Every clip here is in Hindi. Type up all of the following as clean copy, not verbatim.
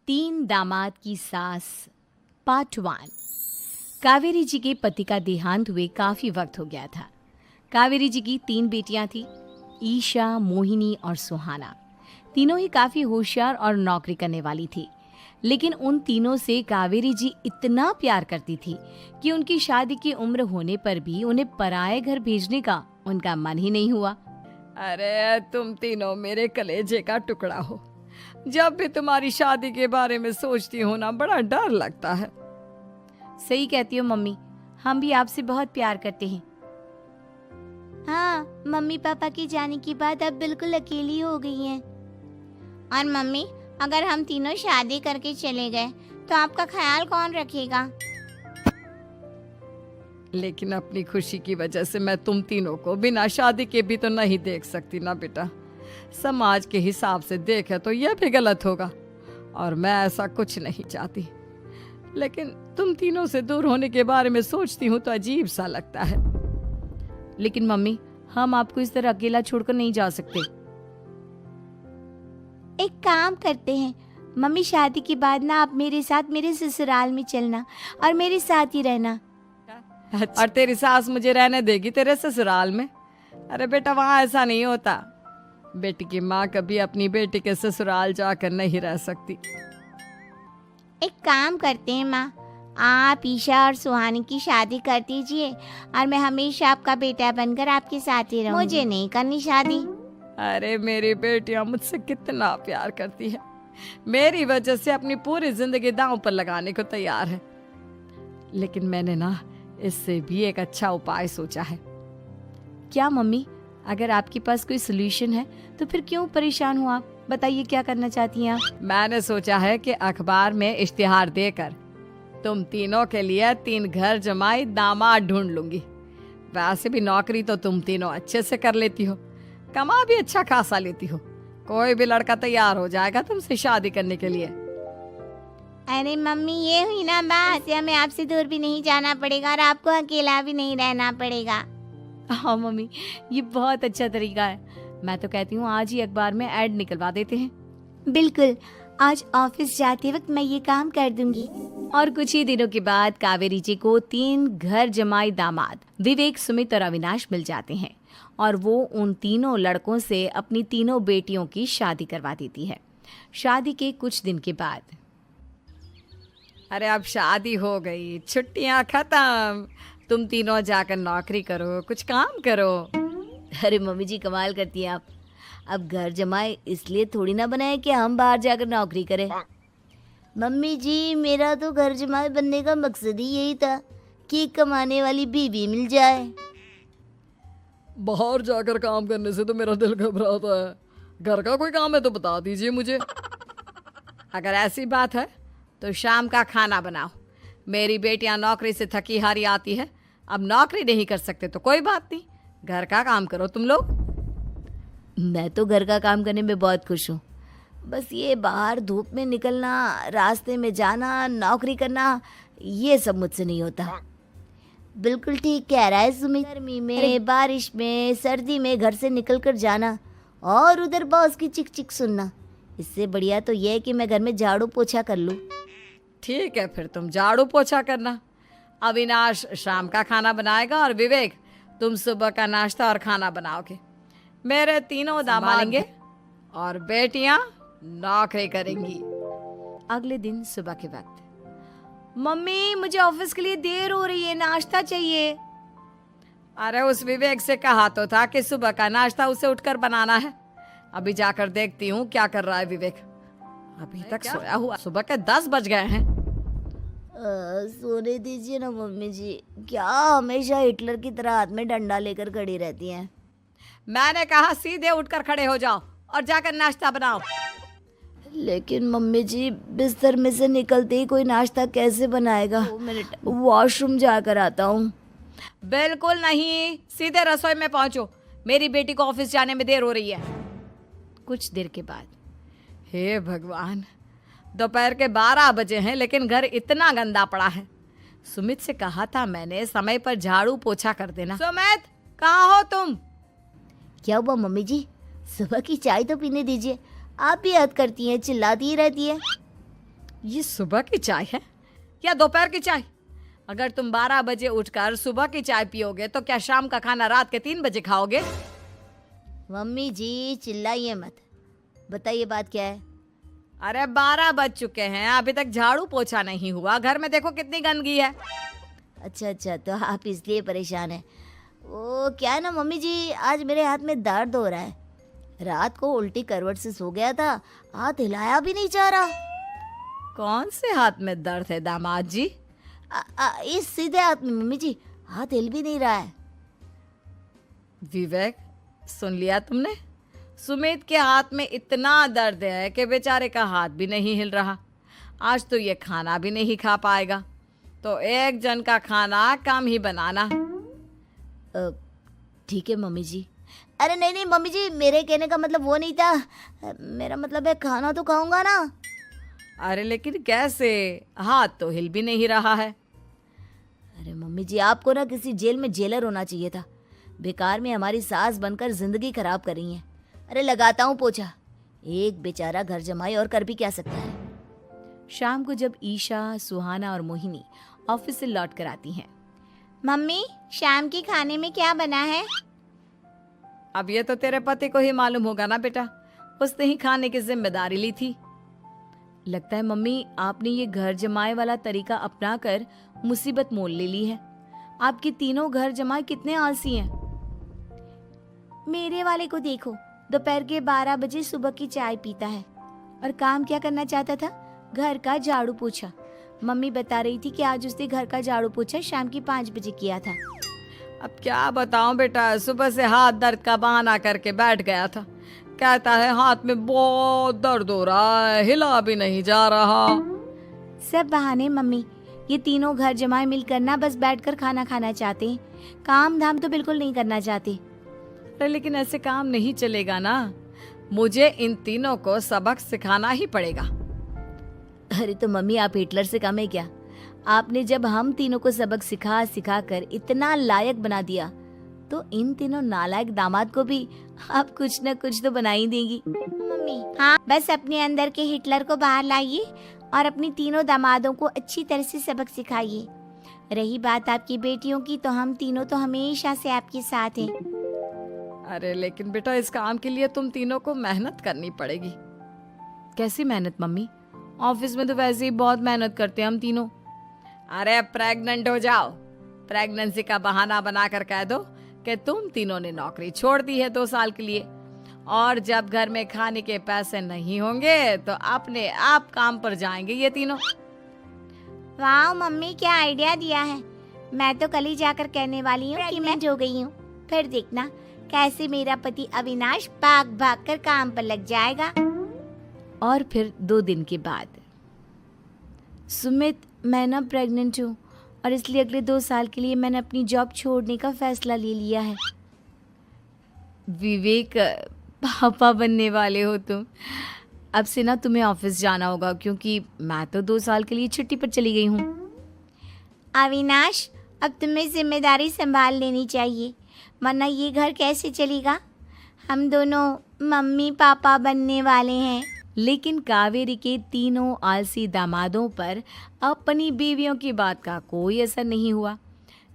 तीन दामाद की सास पार्ट 1। कावेरी जी के पति का देहांत हुए काफ़ी वक्त हो गया था। कावेरी जी की 3 बेटियां थी, ईशा, मोहिनी और सुहाना। तीनों ही काफ़ी होशियार और नौकरी करने वाली थी, लेकिन उन तीनों से कावेरी जी इतना प्यार करती थी कि उनकी शादी की उम्र होने पर भी उन्हें पराये घर भेजने का उनका मन ही नहीं हुआ। अरे तुम तीनों मेरे कलेजे का टुकड़ा हो। जब भी तुम्हारी शादी के बारे में सोचती हूँ ना, बड़ा डर लगता है। सही कहती हो मम्मी, हम भी आपसे बहुत प्यार करते हैं। हाँ, मम्मी पापा के जाने के बाद अब बिल्कुल अकेली हो गई हैं। और मम्मी, अगर हम तीनों शादी करके चले गए तो आपका ख्याल कौन रखेगा? लेकिन अपनी खुशी की वजह से मैं तुम तीनों को बिना शादी के भी तो नहीं देख सकती ना बेटा। समाज के हिसाब से देखे तो यह भी गलत होगा, और मैं ऐसा कुछ नहीं चाहती। लेकिन तुम तीनों से दूर होने के बारे में सोचती हूँ तो अजीब सा लगता है। लेकिन मम्मी, हम आपको इस तरह अकेला छोड़कर नहीं जा सकते। एक काम करते हैं मम्मी, शादी के बाद ना आप मेरे साथ मेरे ससुराल में चलना और मेरे साथ ही रहना। और तेरी सास मुझे रहने देगी तेरे ससुराल में? अरे बेटा, वहाँ ऐसा नहीं होता। बेटी की माँ कभी अपनी बेटी के ससुराल जाकर नहीं रह सकती। एक काम करते हैं माँ, आप ईशा और सुहानी की शादी कर दीजिए और मैं हमेशा आपका बेटा बनकर आपके साथ ही रहूंगी। मुझे नहीं करनी शादी। अरे मेरी बेटियां मुझसे कितना प्यार करती है, मेरी वजह से अपनी पूरी जिंदगी दांव पर लगाने को तैयार है। लेकिन मैंने ना इससे भी एक अच्छा उपाय सोचा है। क्या मम्मी? अगर आपके पास कोई सोल्यूशन है तो फिर क्यों परेशान हो आप? बताइए, क्या करना चाहती हैं आप? मैंने सोचा है कि अखबार में इश्तिहार देकर तुम तीनों के लिए 3 घर जमाई दामाद ढूंढ लूंगी। वैसे भी नौकरी तो तुम तीनों अच्छे से कर लेती हो, कमा भी अच्छा खासा लेती हो। कोई भी लड़का तैयार हो जाएगा तुमसे शादी करने के लिए। अरे मम्मी, ये हुई ना बात, हमें आपसे दूर भी नहीं जाना पड़ेगा और आपको अकेला भी नहीं रहना पड़ेगा। हाँ मम्मी, ये बहुत अच्छा तरीका है। मैं तो कहती हूँ आज ही अखबार में ऐड निकलवा देते हैं। बिल्कुल, आज ऑफिस जाते वक्त मैं ये काम कर दूंगी। और कुछ ही दिनों के बाद कावेरी जी को 3 घर जमाई दामाद विवेक, सुमित और अविनाश मिल जाते हैं और वो उन तीनों लड़कों से अपनी तीनों बेटियों की शादी करवा देती है। शादी के कुछ दिन के बाद, अरे अब शादी हो गई, छुट्टियां खत्म, तुम तीनों जाकर नौकरी करो, कुछ काम करो। अरे मम्मी जी, कमाल करती हैं आप। अब घर जमाए इसलिए थोड़ी ना बनाए कि हम बाहर जाकर नौकरी करें। मम्मी जी, मेरा तो घर जमाई बनने का मकसद ही यही था कि कमाने वाली बीवी मिल जाए। बाहर जाकर काम करने से तो मेरा दिल घबराता है। घर का कोई काम है तो बता दीजिए मुझे। अगर ऐसी बात है तो शाम का खाना बनाओ। मेरी बेटियां नौकरी से थकी हारी आती है, अब नौकरी नहीं कर सकते तो कोई बात नहीं, घर का काम करो तुम लोग। मैं तो घर का काम करने में बहुत खुश हूँ, बस ये बाहर धूप में निकलना, रास्ते में जाना, नौकरी करना, ये सब मुझसे नहीं होता। बिल्कुल ठीक कह रहा है सुमित। गर्मी में, बारिश में, सर्दी में घर से निकलकर जाना और उधर बॉस की चिक चिक सुनना, इससे बढ़िया तो ये है कि मैं घर में झाड़ू पोछा कर लूँ। ठीक है, फिर तुम झाड़ू पोछा करना। अविनाश शाम का खाना बनाएगा और विवेक तुम सुबह का नाश्ता और खाना बनाओगे। मेरे तीनों दामाद और बेटियां नौकरी करेंगी। अगले दिन सुबह के वक्त, मम्मी मुझे ऑफिस के लिए देर हो रही है, नाश्ता चाहिए। अरे उस विवेक से कहा तो था कि सुबह का नाश्ता उसे उठकर बनाना है। अभी जाकर देखती हूँ क्या कर रहा है विवेक। अभी तक सोया हुआ, सुबह के 10 बज गए हैं। सोने दीजिए ना मम्मी जी, क्या हमेशा हिटलर की तरह हाथ में डंडा लेकर खड़ी रहती हैं? मैंने कहा सीधे उठकर खड़े हो जाओ और जाकर नाश्ता बनाओ। लेकिन मम्मी जी, बिस्तर में से निकलते ही कोई नाश्ता कैसे बनाएगा? 2 मिनट, वॉशरूम जाकर आता हूँ। बिल्कुल नहीं, सीधे रसोई में पहुंचो, मेरी बेटी को ऑफिस जाने में देर हो रही है। कुछ देर के बाद, हे भगवान, दोपहर के 12 बजे हैं लेकिन घर इतना गंदा पड़ा है। सुमित से कहा था मैंने समय पर झाड़ू पोछा कर देना। सुमित, कहाँ हो तुम? क्या हुआ मम्मी जी? सुबह की चाय तो पीने दीजिए, आप भी याद करती हैं, चिल्लाती ही रहती है। ये सुबह की चाय है या दोपहर की चाय? अगर तुम 12 बजे उठकर सुबह की चाय पियोगे तो क्या शाम का खाना रात के 3 बजे खाओगे? मम्मी जी चिल्लाइए मत, बताइए बात क्या है। अरे 12 बज चुके हैं, अभी तक झाड़ू पोछा नहीं हुआ। घर में देखो कितनी गंदगी है। अच्छा, तो आप इसलिए परेशान हैं। वो क्या है ना मम्मी जी, आज मेरे हाथ में दर्द हो रहा है। रात को उल्टी करवट से सो गया था, हाथ हिलाया भी नहीं जा रहा। कौन से हाथ में दर्द है दामाद जी? इस सीधे हाथ में मम्मी जी, हाथ हिल भी नहीं रहा है। विवेक, सुन लिया तुमने? सुमित के हाथ में इतना दर्द है कि बेचारे का हाथ भी नहीं हिल रहा। आज तो ये खाना भी नहीं खा पाएगा, तो एक जन का खाना कम ही बनाना। ठीक है मम्मी जी। अरे नहीं मम्मी जी, मेरे कहने का मतलब वो नहीं था। मेरा मतलब है खाना तो खाऊंगा ना। अरे लेकिन कैसे? हाथ तो हिल भी नहीं रहा है। अरे मम्मी जी, आपको ना किसी जेल में जेलर होना चाहिए था। बेकार में हमारी सास बनकर जिंदगी खराब कर रही हैं। अरे लगाता हूँ पोछा। एक बेचारा घर जमाई और कर भी क्या सकता है। शाम को जब ईशा, सुहाना और मोहिनी ऑफिस से लौट कर आती हैं। मम्मी, शाम के खाने में क्या बना है? अब ये तो तेरे पति को ही मालूम होगा ना बेटा, उसने ही खाने की जिम्मेदारी ली थी। लगता है मम्मी आपने ये घर जमाए वाला तरीका अपनाकर मुसीबत मोल ले ली है। आपके तीनों घर जमाए कितने आलसी हैं। मेरे वाले को देखो, दोपहर के 12 बजे सुबह की चाय पीता है और काम क्या करना चाहता था? घर का झाड़ू पोछा। मम्मी बता रही थी कि आज उसने घर का झाड़ू पोछा शाम के 5 बजे किया था। अब क्या बताऊं बेटा, सुबह से हाथ दर्द का बहाना करके बैठ गया था। कहता है हाथ में बहुत दर्द हो रहा है, हिला भी नहीं जा रहा। सब बहाने मम्मी। ये तीनों घर जमाए मिलकर ना बस बैठकर खाना खाना चाहते हैं, काम धाम तो बिल्कुल नहीं करना चाहते। अरे लेकिन ऐसे काम नहीं चलेगा ना, मुझे इन तीनों को सबक सिखाना ही पड़ेगा। अरे तो मम्मी, आप हिटलर से कम है क्या? आपने जब हम तीनों को सबक सिखा कर इतना लायक बना दिया, तो इन तीनों नालायक दामाद को भी आप कुछ न कुछ तो बना ही देंगी। मम्मी, हाँ, बस अपने अंदर के हिटलर को बाहर लाइए और अपनी तीनों दामादों को अच्छी तरह से सबक सिखाइए। रही बात आपकी बेटियों की, तो हम तीनों तो हमेशा से आपके साथ हैं। अरे लेकिन बेटा, इस काम के लिए तुम तीनों को मेहनत करनी पड़ेगी। कैसी मेहनत मम्मी? ऑफिस में तो वैसे ही बहुत मेहनत करते हैं हम तीनों। अरे प्रेग्नेंट हो जाओ, प्रेगनेंसी का बहाना बनाकर कह दो कि तुम तीनों ने नौकरी छोड़ दी है 2 साल के लिए, और जब घर में खाने के पैसे नहीं होंगे तो अपने आप काम पर जाएंगे ये तीनों। वाह मम्मी, क्या आइडिया दिया है। मैं तो कल ही जाकर कहने वाली हूँ कि मैं जो गई हूँ। फिर देखना कैसे मेरा पति अविनाश भाग कर काम पर लग जाएगा। और फिर 2 दिन के बाद, सुमित, मैं ना प्रेग्नेंट हूँ और इसलिए अगले 2 साल के लिए मैंने अपनी जॉब छोड़ने का फैसला ले लिया है। विवेक, पापा बनने वाले हो तुम। अब से ना तुम्हें ऑफिस जाना होगा, क्योंकि मैं तो 2 साल के लिए छुट्टी पर चली गई हूँ। अविनाश, अब तुम्हें जिम्मेदारी संभाल लेनी चाहिए, वरना ये घर कैसे चलेगा। हम दोनों मम्मी पापा बनने वाले हैं। लेकिन कावेरी के तीनों आलसी दामादों पर अपनी बीवियों की बात का कोई असर नहीं हुआ।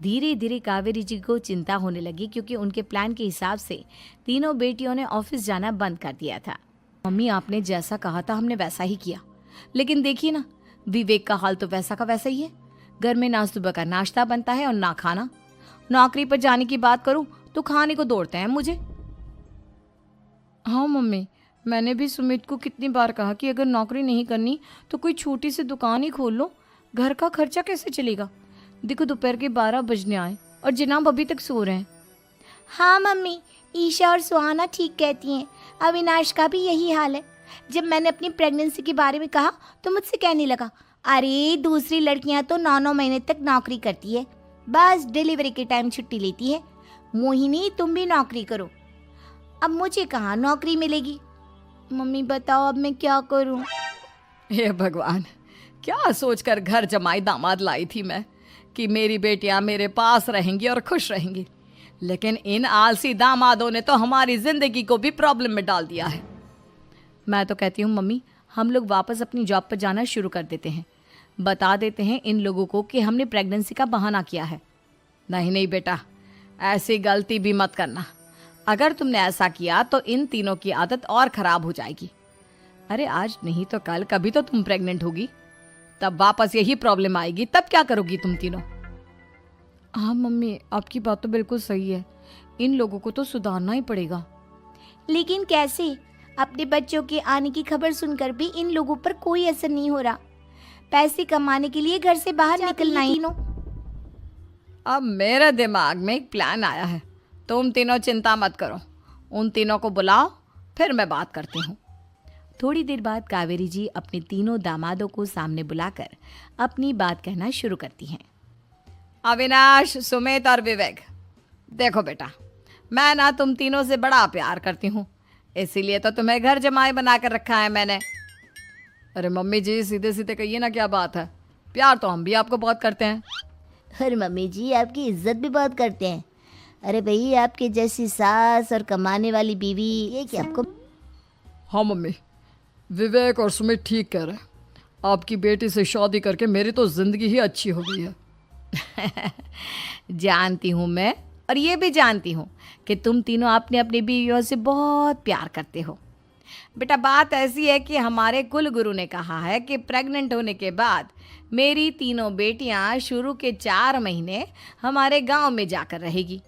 धीरे धीरे कावेरी जी को चिंता होने लगी, क्योंकि उनके प्लान के हिसाब से तीनों बेटियों ने ऑफिस जाना बंद कर दिया था। मम्मी, आपने जैसा कहा था हमने वैसा ही किया, लेकिन देखिए ना, विवेक का हाल तो वैसा का वैसा ही है। घर में ना सुबह का नाश्ता बनता है और ना खाना। नौकरी पर जाने की बात करूं तो खाने को दौड़ते हैं मुझे। हाँ मम्मी, मैंने भी सुमित को कितनी बार कहा कि अगर नौकरी नहीं करनी तो कोई छोटी सी दुकान ही खोल लो, घर का खर्चा कैसे चलेगा। देखो दोपहर के 12 बजने आए और जनाब अभी तक सो रहे हैं। हाँ मम्मी, ईशा और सुहाना ठीक कहती हैं। अविनाश का भी यही हाल है। जब मैंने अपनी प्रेगनेंसी के बारे में कहा तो मुझसे कहने लगा, अरे दूसरी लड़कियां तो 9-9 महीने तक नौकरी करती है, बस डिलीवरी के टाइम छुट्टी लेती है। मोहिनी, तुम भी नौकरी करो। अब मुझे कहाँ नौकरी मिलेगी। मम्मी बताओ, अब मैं क्या करूं। हे भगवान, क्या सोचकर घर जमाई दामाद लाई थी मैं कि मेरी बेटियां मेरे पास रहेंगी और खुश रहेंगी, लेकिन इन आलसी दामादों ने तो हमारी जिंदगी को भी प्रॉब्लम में डाल दिया है। मैं तो कहती हूँ मम्मी, हम लोग वापस अपनी जॉब पर जाना शुरू कर देते हैं। बता देते हैं इन लोगों को कि हमने प्रेगनेंसी का बहाना किया है। नहीं नहीं बेटा, ऐसी गलती भी मत करना। अगर तुमने ऐसा किया तो इन तीनों की आदत और खराब हो जाएगी। अरे आज नहीं तो कल कभी तो तुम प्रेग्नेंट होगी, तब वापस यही प्रॉब्लम आएगी। तब क्या करोगी तुम तीनों? हाँ मम्मी, आपकी बात तो बिल्कुल सही है। इन लोगों को तो सुधारना ही पड़ेगा। लेकिन कैसे? अपने बच्चों के आने की खबर सुनकर भी इन लोगों पर कोई असर नहीं हो रहा। पैसे कमाने के लिए घर से बाहर निकलना ही। अब मेरे दिमाग में एक प्लान आया है। तुम तीनों चिंता मत करो, उन तीनों को बुलाओ, फिर मैं बात करती हूँ। थोड़ी देर बाद कावेरी जी अपने तीनों दामादों को सामने बुलाकर अपनी बात कहना शुरू करती हैं। अविनाश, सुमित और विवेक, देखो बेटा, मैं ना तुम तीनों से बड़ा प्यार करती हूँ, इसीलिए तो तुम्हें घर जमाई बना कर रखा है मैंने। अरे मम्मी जी, सीधे सीधे कहिए ना, क्या बात है? प्यार तो हम भी आपको बहुत करते हैं। अरे मम्मी जी, आपकी इज्जत भी बहुत करते हैं। अरे भाई, आपके जैसी सास और कमाने वाली बीवी, ये क्या आपको। हाँ मम्मी, विवेक और सुमित ठीक कह रहे हैं। आपकी बेटी से शादी करके मेरी तो जिंदगी ही अच्छी हो गई है। जानती हूँ मैं, और ये भी जानती हूँ कि तुम तीनों अपने अपनी बीवियों से बहुत प्यार करते हो। बेटा, बात ऐसी है कि हमारे कुल गुरु ने कहा है कि प्रेग्नेंट होने के बाद मेरी तीनों बेटियां शुरू के 4 महीने हमारे गांव में जाकर रहेगी,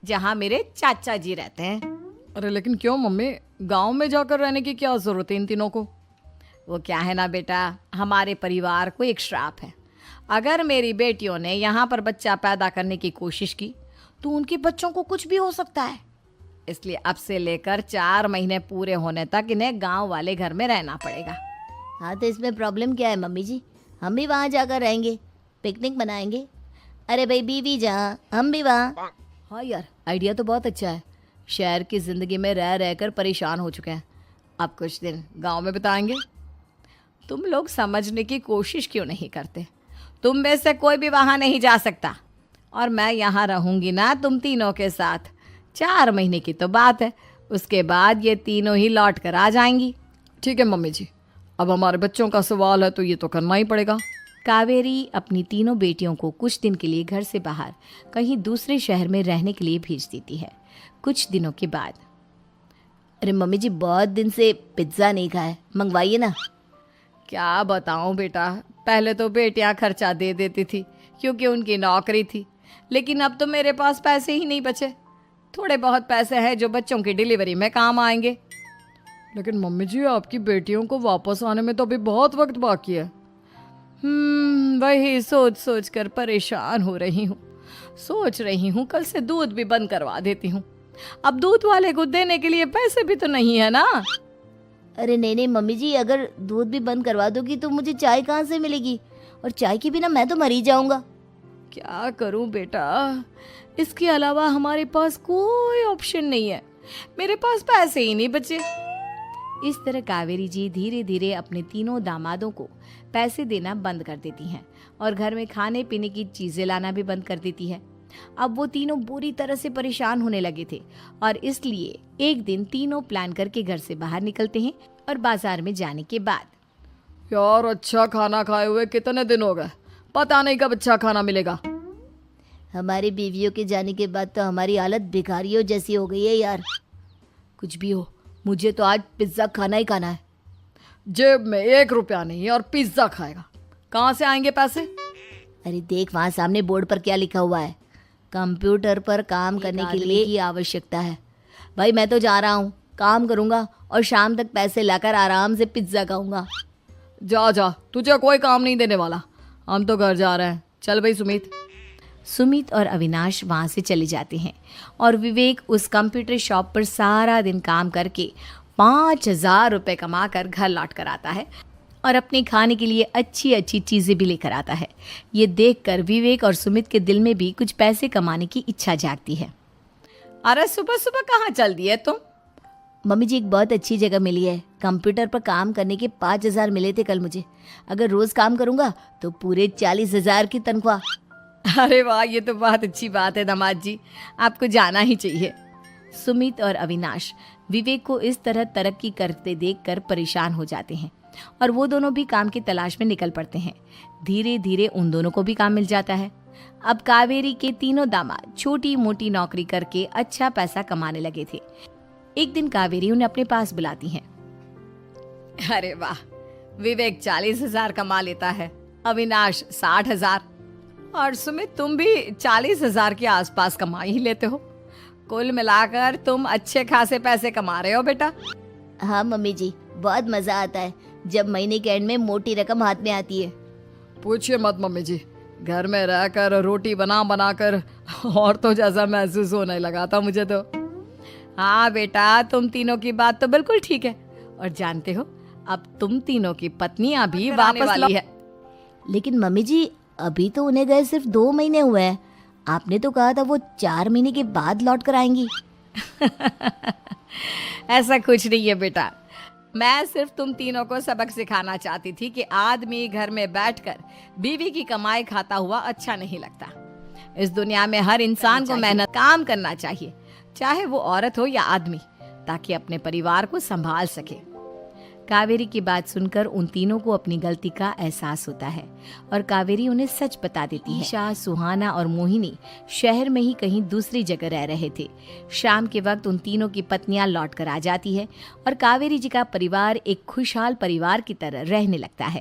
जहां मेरे चाचा जी रहते हैं। अरे लेकिन क्यों मम्मी, गांव में जाकर रहने की क्या ज़रूरत है इन तीनों को? वो क्या है ना बेटा, हमारे परिवार को एक श्राप है। अगर मेरी बेटियों ने यहाँ पर बच्चा पैदा करने की कोशिश की तो उनके बच्चों को कुछ भी हो सकता है। इसलिए अब से लेकर 4 महीने पूरे होने तक इन्हें गांव वाले घर में रहना पड़ेगा। हाँ, तो इसमें प्रॉब्लम क्या है मम्मी जी? हम भी वहाँ जाकर रहेंगे, पिकनिक मनाएंगे। अरे भाई, बीवी जहाँ हम भी वहाँ। हाँ यार, आइडिया तो बहुत अच्छा है। शहर की ज़िंदगी में रह रहकर परेशान हो चुके हैं, अब कुछ दिन गांव में बिताएंगे। तुम लोग समझने की कोशिश क्यों नहीं करते? तुम में से कोई भी वहाँ नहीं जा सकता, और मैं यहाँ रहूँगी ना तुम तीनों के साथ। 4 महीने की तो बात है, उसके बाद ये तीनों ही लौट कर आ जाएंगी। ठीक है मम्मी जी, अब हमारे बच्चों का सवाल है तो ये तो करना ही पड़ेगा। कावेरी अपनी तीनों बेटियों को कुछ दिन के लिए घर से बाहर कहीं दूसरे शहर में रहने के लिए भेज देती है। कुछ दिनों के बाद, अरे मम्मी जी, बहुत दिन से पिज्ज़ा नहीं खाया, मंगवाइए ना। क्या बताऊं बेटा, पहले तो बेटियां खर्चा दे देती थी क्योंकि उनकी नौकरी थी, लेकिन अब तो मेरे पास पैसे ही नहीं बचे। थोड़े बहुत पैसे हैं जो बच्चों की डिलीवरी में काम आएंगे। लेकिन मम्मी जी, आपकी बेटियों को वापस आने में तो अभी बहुत वक्त बाकी है। वही सोच सोच कर परेशान हो रही हूँ। सोच रही हूँ कल से दूध भी बंद करवा देती हूँ। अब दूध वाले को देने के लिए पैसे भी तो नहीं है ना। अरे नहीं नहीं मम्मी जी, अगर दूध भी बंद करवा दोगी तो मुझे चाय कहाँ से मिलेगी? और चाय के बिना मैं तो मर ही जाऊंगा। क्या करूं बेटा, इसके अलावा हमारे पास कोई ऑप्शन नहीं है। मेरे पास पैसे ही नहीं बचे। इस तरह कावेरी जी धीरे धीरे अपने तीनों दामादों को पैसे देना बंद कर देती हैं और घर में खाने पीने की चीज़ें लाना भी बंद कर देती है। अब वो तीनों बुरी तरह से परेशान होने लगे थे और इसलिए एक दिन तीनों प्लान करके घर से बाहर निकलते हैं और बाजार में जाने के बाद। यार, अच्छा खाना खाए हुए कितने दिन हो गए, पता नहीं कब अच्छा खाना मिलेगा। हमारी बीवियों के जाने के बाद तो हमारी हालत भिखारियों जैसी हो गई है यार। कुछ भी हो, मुझे तो आज पिज्ज़ा खाना ही खाना है। जेब में 1 रुपया नहीं है और पिज्ज़ा खाएगा, कहाँ से आएंगे पैसे? अरे देख, वहाँ सामने बोर्ड पर क्या लिखा हुआ है, कंप्यूटर पर काम करने के लिए की आवश्यकता है। भाई मैं तो जा रहा हूँ, काम करूँगा और शाम तक पैसे लाकर आराम से पिज्ज़ा खाऊंगा। जा जा, तुझे कोई काम नहीं देने वाला, हम तो घर जा रहे हैं। चल भाई सुमित। सुमित और अविनाश वहाँ से चले जाते हैं और विवेक उस कंप्यूटर शॉप पर सारा दिन काम करके 5,000 रुपये कमा कर घर लौट कर आता है और अपने खाने के लिए अच्छी अच्छी चीज़ें भी लेकर आता है। ये देखकर विवेक और सुमित के दिल में भी कुछ पैसे कमाने की इच्छा जागती है। अरे सुबह सुबह कहाँ चल दिए तुम? मम्मी जी, एक बहुत अच्छी जगह मिली है। कंप्यूटर पर काम करने के 5,000 मिले थे कल मुझे। अगर रोज़ काम करूँगा तो पूरे 40,000 की तनख्वाह। अरे वाह, ये तो बहुत अच्छी बात है दामाद जी, आपको जाना ही चाहिए। सुमित और अविनाश विवेक को इस तरह तरक्की करते देखकर परेशान हो जाते हैं और वो दोनों भी काम की तलाश में निकल पड़ते हैं। धीरे धीरे उन दोनों को भी काम मिल जाता है। अब कावेरी के तीनों दामाद छोटी मोटी नौकरी करके अच्छा पैसा कमाने लगे थे। एक दिन कावेरी उन्हें अपने पास बुलाती है। अरे वाह, विवेक 40,000 कमा लेता है, अविनाश 60,000 और सुमित तुम भी 40,000 के आसपास कमा ही लेते हो। कुल मिलाकर तुम अच्छे खासे पैसे कमा रहे हो बेटा। हाँ मम्मी जी, बहुत मजा आता है जब महीने के एंड में मोटी रकम हाथ में आती है। पूछिए मत मम्मी जी, घर में रहकर रोटी बना बना कर औरतों जैसा महसूस होने लगा था मुझे तो। हाँ बेटा, तुम तीनों की बात तो बिल्कुल ठीक है। और जानते हो, अब तुम तीनों की पत्नियां भी वापस वाली है। लेकिन मम्मी जी, अभी तो उन्हें गए सिर्फ 2 महीने हुए हैं। आपने तो कहा था वो 4 महीने के बाद लौट कर आएंगी। ऐसा कुछ नहीं है बेटा, मैं सिर्फ तुम तीनों को सबक सिखाना चाहती थी कि आदमी घर में बैठकर बीवी की कमाई खाता हुआ अच्छा नहीं लगता। इस दुनिया में हर इंसान को मेहनत काम करना चाहिए, चाहे वो औरत हो या आदमी, ताकि अपने परिवार को संभाल सके। कावेरी की बात सुनकर उन तीनों को अपनी गलती का एहसास होता है और कावेरी उन्हें सच बता देती है। ईशा, सुहाना और मोहिनी शहर में ही कहीं दूसरी जगह रह रहे थे। शाम के वक्त उन तीनों की पत्नियां लौट कर आ जाती है और कावेरी जी का परिवार एक खुशहाल परिवार की तरह रहने लगता है।